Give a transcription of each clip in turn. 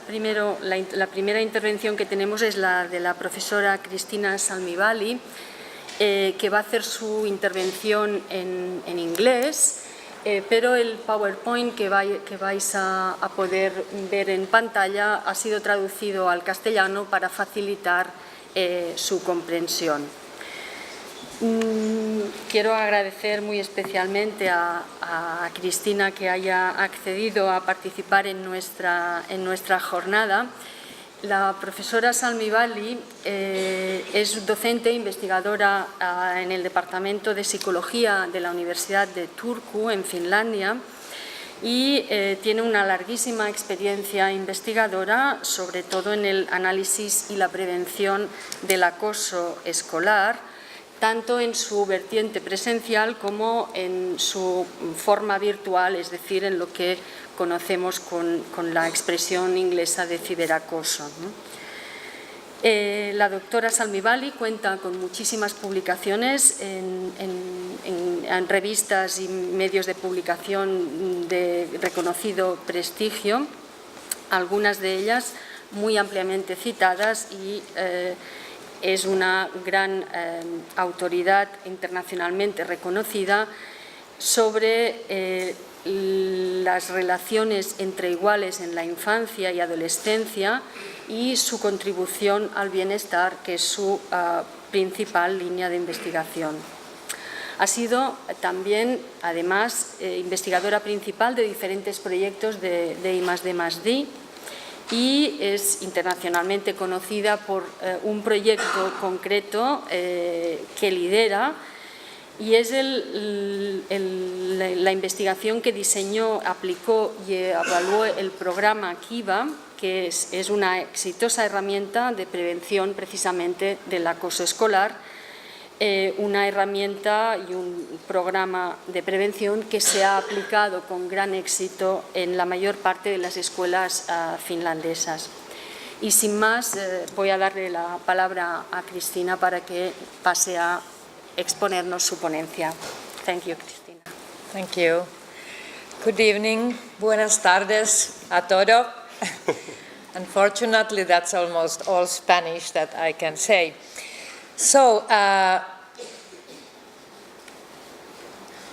Primero, la primera intervención que tenemos es la de la profesora Christina Salmivalli, que va a hacer su intervención en inglés, pero el PowerPoint que vais a poder ver en pantalla ha sido traducido al castellano para facilitar su comprensión. Quiero agradecer muy especialmente a Cristina que haya accedido a participar en nuestra jornada. La profesora Salmivalli es docente e investigadora en el Departamento de Psicología de la Universidad de Turku, en Finlandia, y tiene una larguísima experiencia investigadora, sobre todo en el análisis y la prevención del acoso escolar, tanto en su vertiente presencial como en su forma virtual, es decir, en lo que conocemos con la expresión inglesa de ciberacoso, ¿no? La doctora Salmivalli cuenta con muchísimas publicaciones en revistas y medios de publicación de reconocido prestigio, algunas de ellas muy ampliamente citadas, y es una gran autoridad internacionalmente reconocida sobre las relaciones entre iguales en la infancia y adolescencia y su contribución al bienestar, que es su principal línea de investigación. Ha sido también, además, investigadora principal de diferentes proyectos de I+D+D, y es internacionalmente conocida por un proyecto concreto que lidera, y es la investigación que diseñó, aplicó y evaluó el programa Kiva, que es una exitosa herramienta de prevención precisamente del acoso escolar, una herramienta y un programa de prevención que se ha aplicado con gran éxito en la mayor parte de las escuelas finlandesas. Y sin más, voy a darle la palabra a Cristina para que pase a exponernos su ponencia. Thank you, Cristina. Thank you. Good evening. Buenas tardes a todos. Unfortunately, that's almost all Spanish that I can say. So,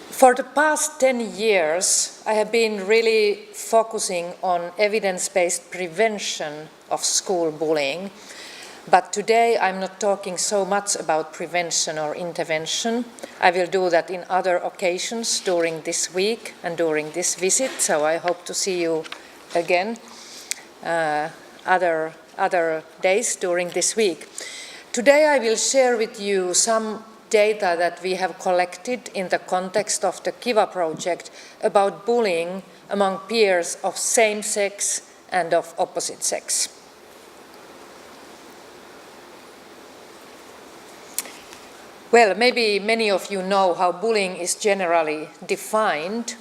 for the past 10 years, I have been really focusing on evidence-based prevention of school bullying. But today I'm not talking so much about prevention or intervention. I will do that in other occasions during this week and during this visit, so I hope to see you again other days during this week. Today I will share with you some data that we have collected in the context of the Kiva project about bullying among peers of same sex and of opposite sex. Well, maybe many of you know how bullying is generally defined.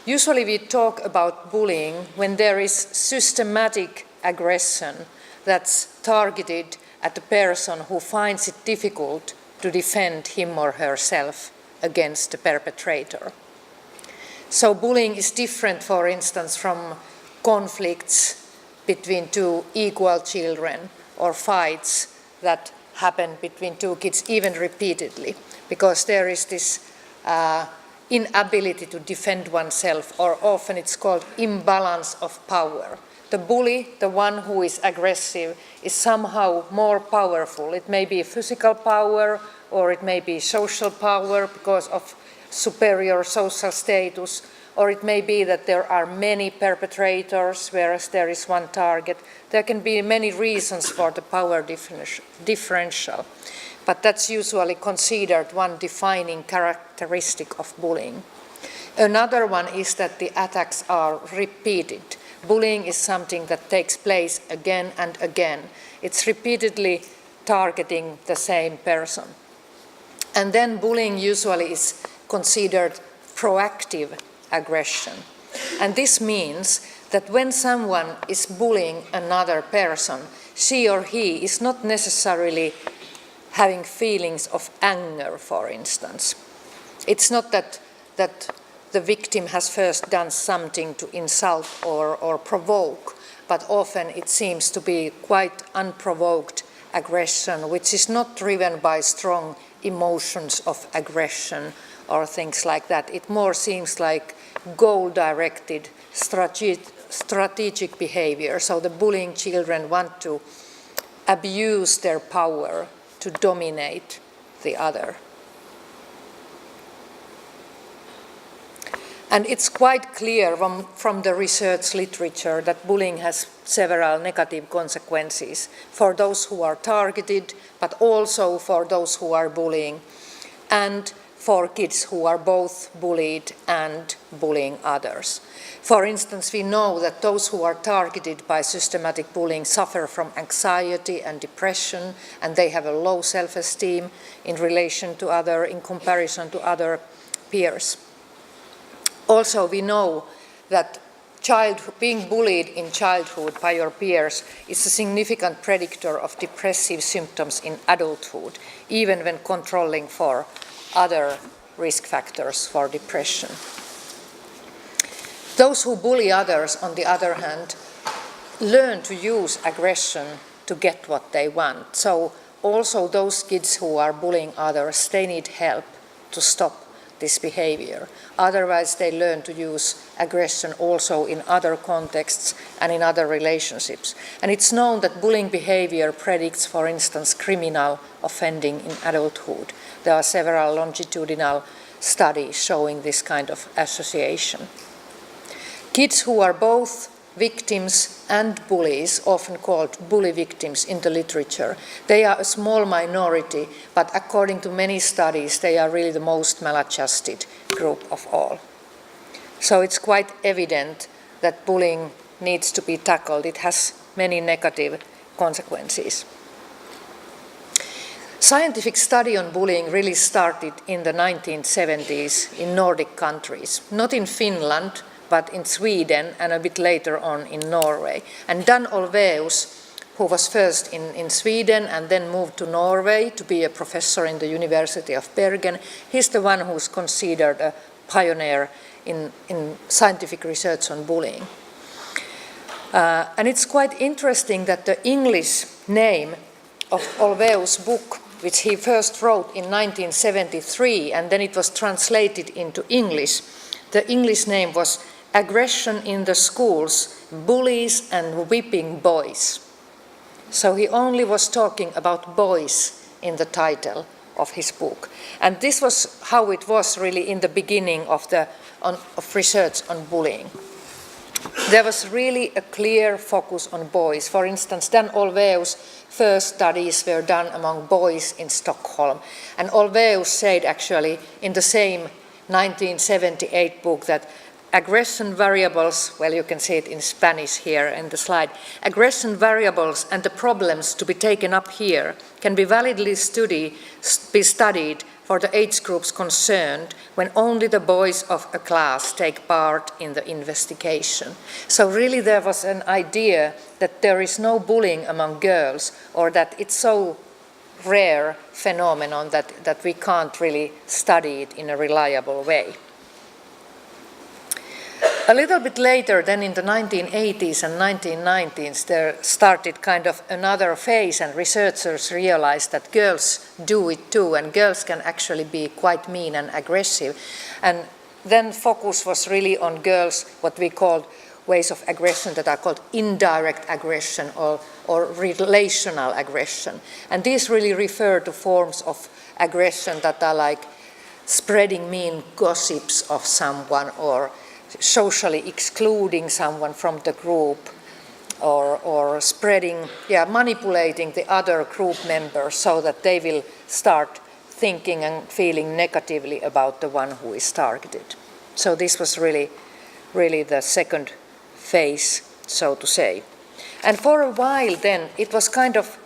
Usually we talk about bullying when there is systematic aggression that's targeted at the person who finds it difficult to defend him or herself against the perpetrator. So bullying is different, for instance, from conflicts between two equal children or fights that happen between two kids, even repeatedly, because there is this inability to defend oneself, or often it's called imbalance of power. The bully, the one who is aggressive, is somehow more powerful. It may be physical power, or it may be social power because of superior social status, or it may be that there are many perpetrators, whereas there is one target. There can be many reasons for the power differential, but that's usually considered one defining characteristic of bullying. Another one is that the attacks are repeated. Bullying is something that takes place again and again. It's repeatedly targeting the same person. And then bullying usually is considered proactive aggression. And this means that when someone is bullying another person, she or he is not necessarily having feelings of anger, for instance. It's not that the victim has first done something to insult or provoke, but often it seems to be quite unprovoked aggression, which is not driven by strong emotions of aggression or things like that. It more seems like goal-directed strategic behavior. So the bullying children want to abuse their power to dominate the other. And it's quite clear from the research literature that bullying has several negative consequences for those who are targeted, but also for those who are bullying, and for kids who are both bullied and bullying others. For instance, we know that those who are targeted by systematic bullying suffer from anxiety and depression, and they have a low self-esteem in comparison to other peers. Also, we know that being bullied in childhood by your peers is a significant predictor of depressive symptoms in adulthood, even when controlling for other risk factors for depression. Those who bully others, on the other hand, learn to use aggression to get what they want. So also those kids who are bullying others, they need help to stop this behavior. Otherwise, they learn to use aggression also in other contexts and in other relationships. And it's known that bullying behavior predicts, for instance, criminal offending in adulthood. There are several longitudinal studies showing this kind of association. Kids who are both victims and bullies, often called bully victims in the literature, they are a small minority, but according to many studies, they are really the most maladjusted group of all. So it's quite evident that bullying needs to be tackled. It has many negative consequences. Scientific study on bullying really started in the 1970s in Nordic countries, not in Finland, but in Sweden and a bit later on in Norway. And Dan Olweus, who was first in Sweden and then moved to Norway to be a professor in the University of Bergen, he's the one who's considered a pioneer in scientific research on bullying. And it's quite interesting that the English name of Olweus' book, which he first wrote in 1973, and then it was translated into English, the English name was Aggression in the Schools, Bullies and Whipping Boys. So he only was talking about boys in the title of his book. And this was how it was really in the beginning of research on bullying. There was really a clear focus on boys. For instance, Dan Olweus' first studies were done among boys in Stockholm. And Olweus said actually in the same 1978 book that aggression variables, well, you can see it in Spanish here in the slide, aggression variables and the problems to be taken up here can be validly studied for the age groups concerned when only the boys of a class take part in the investigation. So really there was an idea that there is no bullying among girls, or that it's so rare phenomenon that we can't really study it in a reliable way. A little bit later, then in the 1980s and 1990s, there started kind of another phase, and researchers realized that girls do it too, and girls can actually be quite mean and aggressive. And then focus was really on girls, what we called ways of aggression that are called indirect aggression or relational aggression. And these really refer to forms of aggression that are like spreading mean gossips of someone, or socially excluding someone from the group, or spreading, manipulating the other group members so that they will start thinking and feeling negatively about the one who is targeted. So this was really the second phase, so to say. And for a while then, it was kind of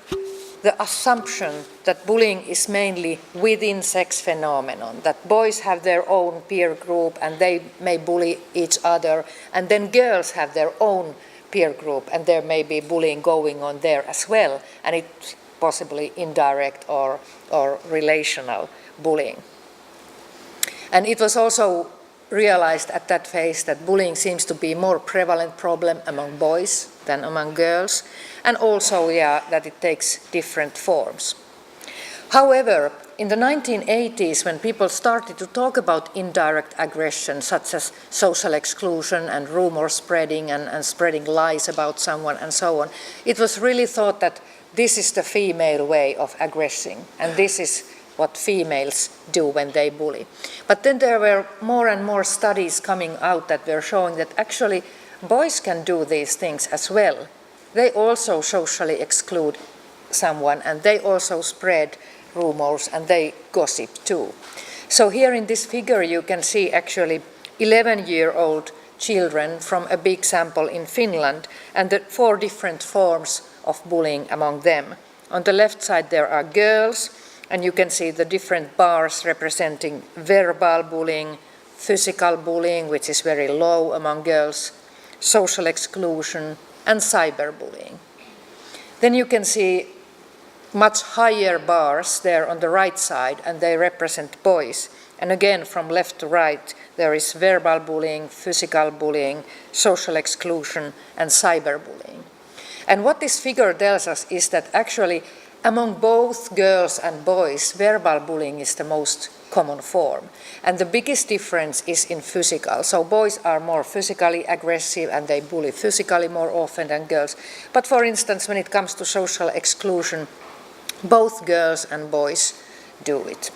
the assumption that bullying is mainly within sex phenomenon, that boys have their own peer group and they may bully each other, and then girls have their own peer group and there may be bullying going on there as well, and it's possibly indirect or relational bullying. And it was also realized at that phase that bullying seems to be a more prevalent problem among boys than among girls, and also, that it takes different forms. However, in the 1980s, when people started to talk about indirect aggression, such as social exclusion and rumor spreading and spreading lies about someone and so on, it was really thought that this is the female way of aggressing, and this is what females do when they bully. But then there were more and more studies coming out that were showing that actually boys can do these things as well. They also socially exclude someone, and they also spread rumors, and they gossip too. So here in this figure you can see actually 11-year-old children from a big sample in Finland, and the 4 different forms of bullying among them. On the left side there are girls, and you can see the different bars representing verbal bullying, physical bullying, which is very low among girls, social exclusion, and cyberbullying. Then you can see much higher bars there on the right side, and they represent boys. And again, from left to right, there is verbal bullying, physical bullying, social exclusion, and cyberbullying. And what this figure tells us is that actually among both girls and boys, verbal bullying is the most common form. And the biggest difference is in physical. So boys are more physically aggressive and they bully physically more often than girls. But for instance, when it comes to social exclusion, both girls and boys do it.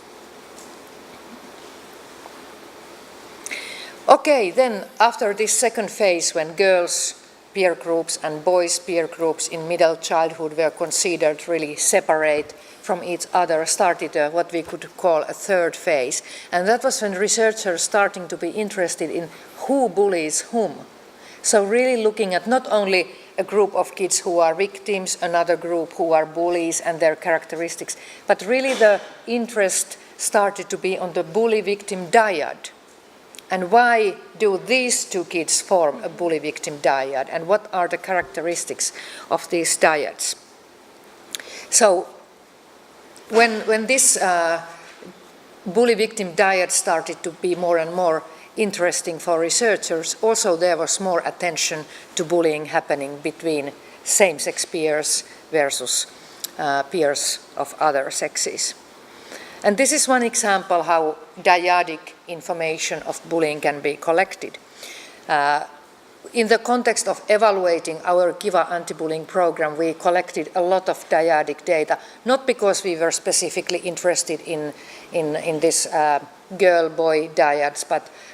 Okay, then after this second phase, when girls' peer groups and boys' peer groups in middle childhood were considered really separate from each other, started what we could call a third phase. And that was when researchers starting to be interested in who bullies whom. So really looking at not only a group of kids who are victims, another group who are bullies and their characteristics, but really the interest started to be on the bully-victim dyad. And why do these 2 kids form a bully-victim dyad, and what are the characteristics of these dyads? So when this bully-victim dyad started to be more and more interesting for researchers, also there was more attention to bullying happening between same-sex peers versus peers of other sexes. And this is one example how dyadic information of bullying can be collected. In the context of evaluating our Kiva anti-bullying program, we collected a lot of dyadic data, not because we were specifically interested in this girl-boy dyads,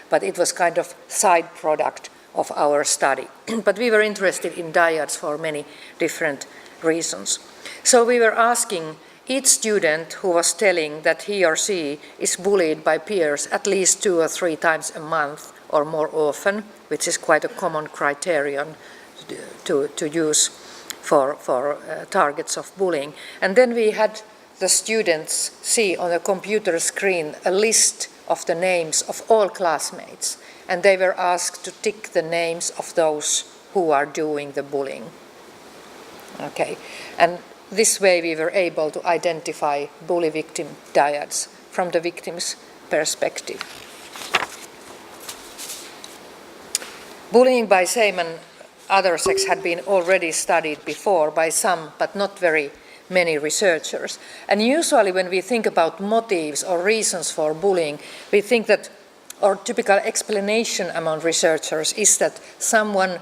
but it was kind of side product of our study. But we were interested in dyads for many different reasons. So we were asking each student who was telling that he or she is bullied by peers at least 2 or 3 times a month or more often, which is quite a common criterion to use for targets of bullying. And then we had the students see on a computer screen a list of the names of all classmates, and they were asked to tick the names of those who are doing the bullying. Okay, and this way we were able to identify bully-victim dyads from the victim's perspective. Bullying by same and other sex had been already studied before by some, but not very many researchers. And usually when we think about motives or reasons for bullying, we think that our typical explanation among researchers is that someone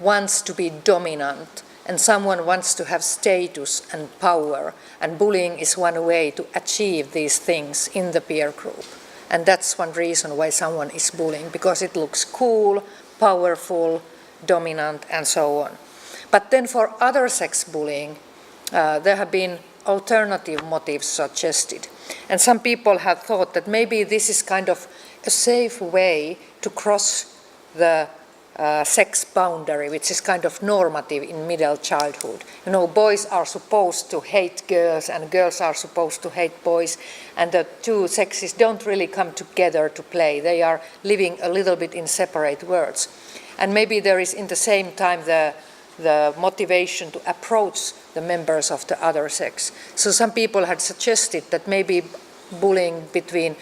wants to be dominant and someone wants to have status and power, and bullying is one way to achieve these things in the peer group. And that's one reason why someone is bullying, because it looks cool, powerful, dominant, and so on. But then for other sex bullying, there have been alternative motives suggested. And some people have thought that maybe this is kind of a safe way to cross the sex boundary, which is kind of normative in middle childhood. You know, boys are supposed to hate girls and girls are supposed to hate boys, and the 2 sexes don't really come together to play. They are living a little bit in separate worlds. And maybe there is in the same time the motivation to approach the members of the other sex. So some people had suggested that maybe bullying between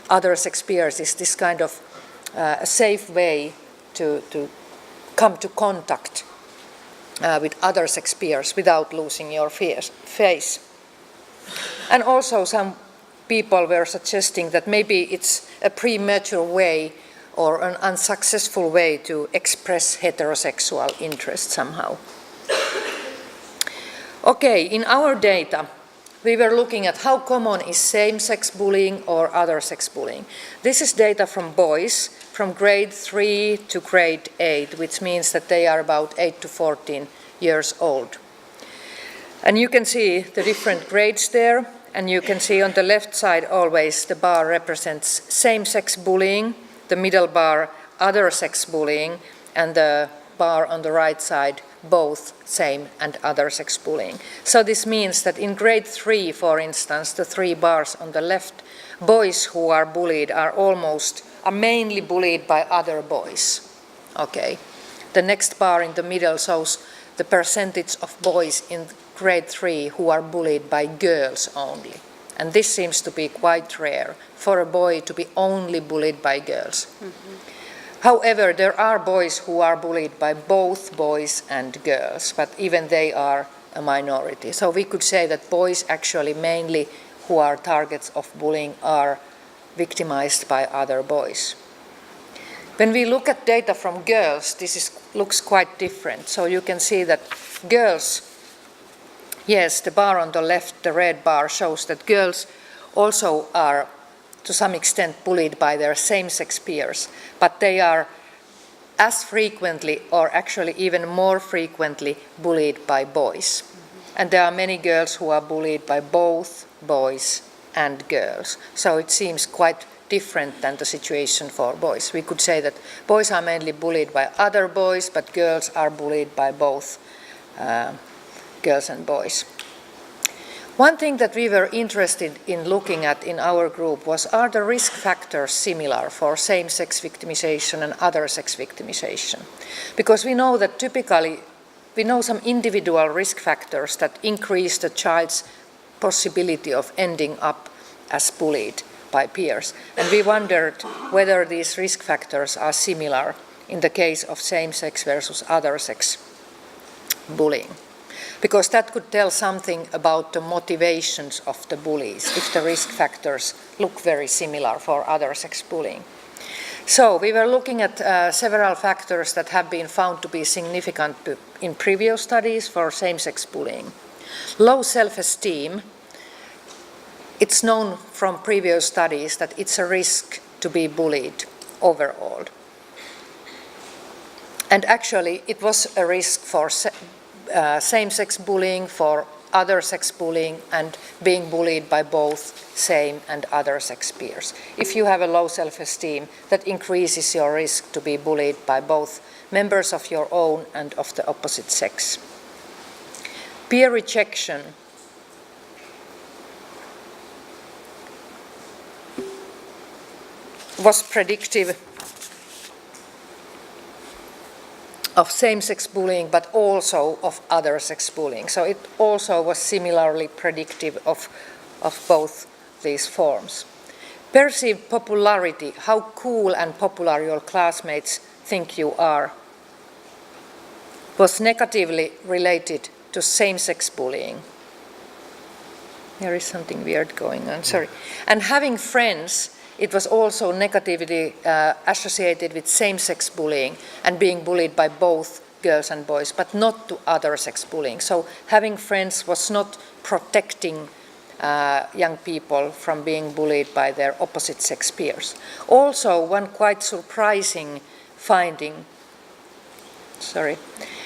other sex peers is this kind of a safe way to come to contact with other sex peers without losing your face. And also some people were suggesting that maybe it's a premature way or an unsuccessful way to express heterosexual interest somehow. Okay, in our data, we were looking at how common is same-sex bullying or other sex bullying. This is data from boys from grade 3 to grade 8, which means that they are about 8 to 14 years old. And you can see the different grades there, and you can see on the left side always the bar represents same-sex bullying, the middle bar other sex bullying, and the bar on the right side both same and other sex bullying. So this means that in grade 3, for instance, the 3 bars on the left, boys who are bullied are mainly bullied by other boys. Okay. The next bar in the middle shows the percentage of boys in grade 3 who are bullied by girls only. And this seems to be quite rare for a boy to be only bullied by girls. Mm-hmm. However, there are boys who are bullied by both boys and girls, but even they are a minority. So we could say that boys actually mainly who are targets of bullying are victimized by other boys. When we look at data from girls, looks quite different. So you can see that girls, yes, the bar on the left, the red bar, shows that girls also are to some extent bullied by their same-sex peers, but they are as frequently or actually even more frequently bullied by boys. Mm-hmm. And there are many girls who are bullied by both boys and girls. So it seems quite different than the situation for boys. We could say that boys are mainly bullied by other boys, but girls are bullied by both girls and boys. One thing that we were interested in looking at in our group was, are the risk factors similar for same-sex victimization and other sex victimization? Because we know that typically, we know some individual risk factors that increase the child's possibility of ending up as bullied by peers. And we wondered whether these risk factors are similar in the case of same-sex versus other sex bullying. Because that could tell something about the motivations of the bullies if the risk factors look very similar for other sex bullying. So we were looking at several factors that have been found to be significant in previous studies for same-sex bullying. Low self-esteem, it's known from previous studies that it's a risk to be bullied overall. And actually it was a risk for same-sex bullying, for other sex bullying, and being bullied by both same and other sex peers. If you have a low self-esteem, that increases your risk to be bullied by both members of your own and of the opposite sex. Peer rejection was predictive of same-sex bullying, but also of other sex bullying. So it also was similarly predictive of both these forms. Perceived popularity, how cool and popular your classmates think you are, was negatively related to same-sex bullying. There is something weird going on, sorry. And having friends, it was also negatively associated with same-sex bullying and being bullied by both girls and boys, but not to other sex bullying. So having friends was not protecting young people from being bullied by their opposite sex peers. Also, one quite surprising finding,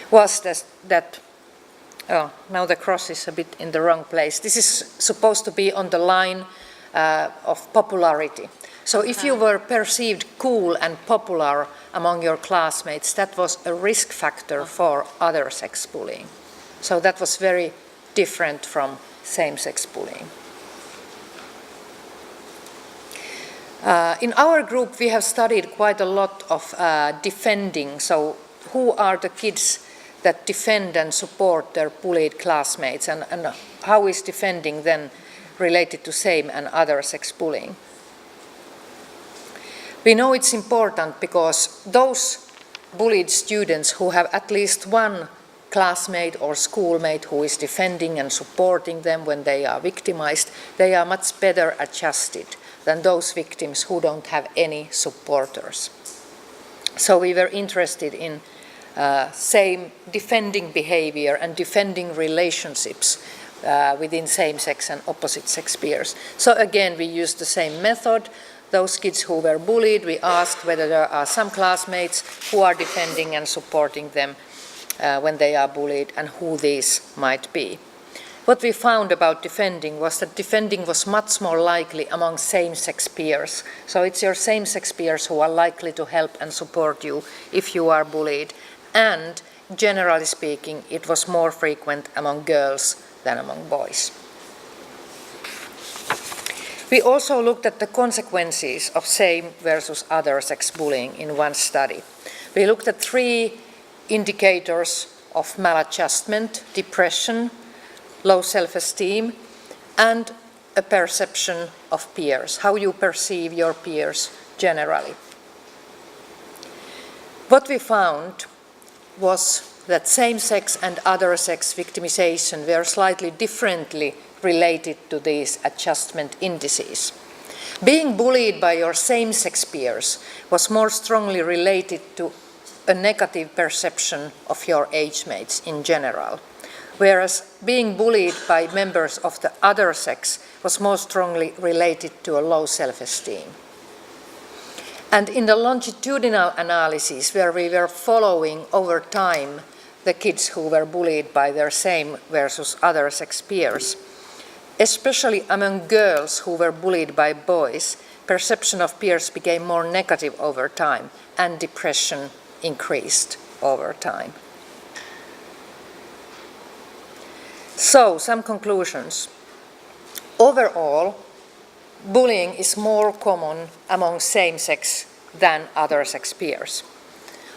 was that now the cross is a bit in the wrong place. This is supposed to be on the line of popularity. So if you were perceived cool and popular among your classmates, that was a risk factor for other sex bullying. So that was very different from same-sex bullying. In our group, we have studied quite a lot of defending. So who are the kids that defend and support their bullied classmates, and how is defending then related to same and other sex bullying? We know it's important because those bullied students who have at least one classmate or schoolmate who is defending and supporting them when they are victimized, they are much better adjusted than those victims who don't have any supporters. So we were interested in same defending behavior and defending relationships within same-sex and opposite-sex peers. So again, we used the same method. Those kids who were bullied, we asked whether there are some classmates who are defending and supporting them when they are bullied and who these might be. What we found about defending was that defending was much more likely among same-sex peers. So it's your same-sex peers who are likely to help and support you if you are bullied. And generally speaking, it was more frequent among girls than among boys. We also looked at the consequences of same versus other sex bullying in one study. We looked at 3 indicators of maladjustment: depression, low self-esteem, and a perception of peers, how you perceive your peers generally. What we found was that same-sex and other-sex victimization were slightly differently related to these adjustment indices. Being bullied by your same-sex peers was more strongly related to a negative perception of your age mates in general, whereas being bullied by members of the other sex was more strongly related to a low self-esteem. And in the longitudinal analysis, where we were following over time the kids who were bullied by their same versus other sex peers, especially among girls who were bullied by boys, perception of peers became more negative over time, and depression increased over time. So, some conclusions. Overall, bullying is more common among same-sex than other sex peers.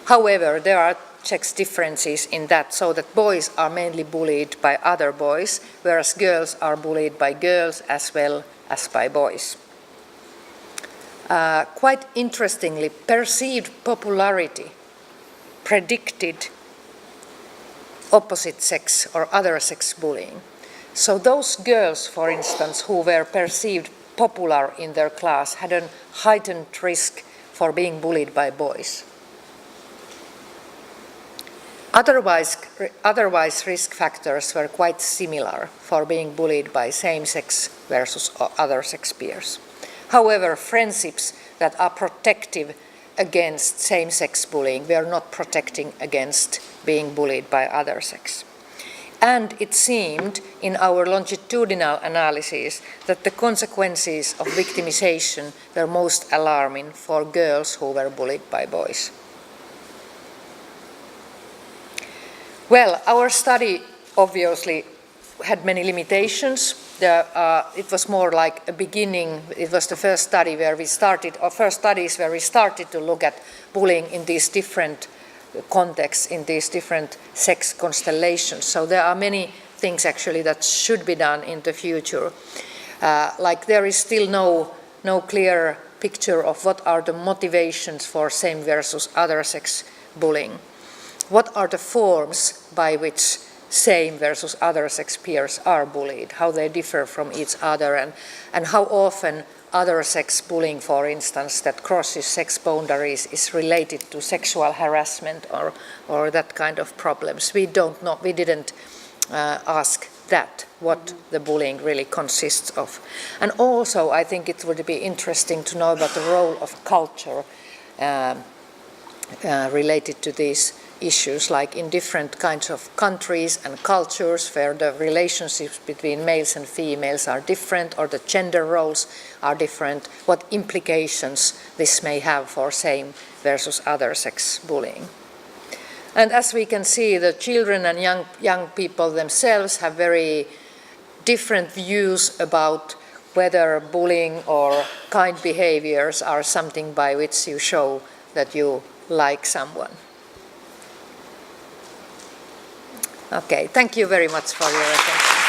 However, there are sex differences in that, so that boys are mainly bullied by other boys, whereas girls are bullied by girls as well as by boys. Quite interestingly, perceived popularity predicted opposite sex or other sex bullying. So those girls, for instance, who were perceived popular in their class had a heightened risk for being bullied by boys. Otherwise, risk factors were quite similar for being bullied by same-sex versus other sex peers. However, friendships that are protective against same-sex bullying were not protecting against being bullied by other sex. And it seemed in our longitudinal analysis that the consequences of victimization were most alarming for girls who were bullied by boys. Well, our study obviously had many limitations. It was more like a beginning. It was the first study where we started, or first studies where we started to look at bullying in these different contexts, in these different sex constellations. So there are many things actually that should be done in the future. Like there is still no clear picture of what are the motivations for same versus other sex bullying. What are the forms by which same versus other sex peers are bullied, how they differ from each other, and how often other sex bullying, for instance, that crosses sex boundaries is related to sexual harassment or that kind of problems. We don't know, we didn't ask that, what the bullying really consists of. And also, I think it would be interesting to know about the role of culture related to these issues, like in different kinds of countries and cultures where the relationships between males and females are different or the gender roles are different, what implications this may have for same versus other sex bullying. And as we can see, the children and young people themselves have very different views about whether bullying or kind behaviors are something by which you show that you like someone. Okay, thank you very much for your attention.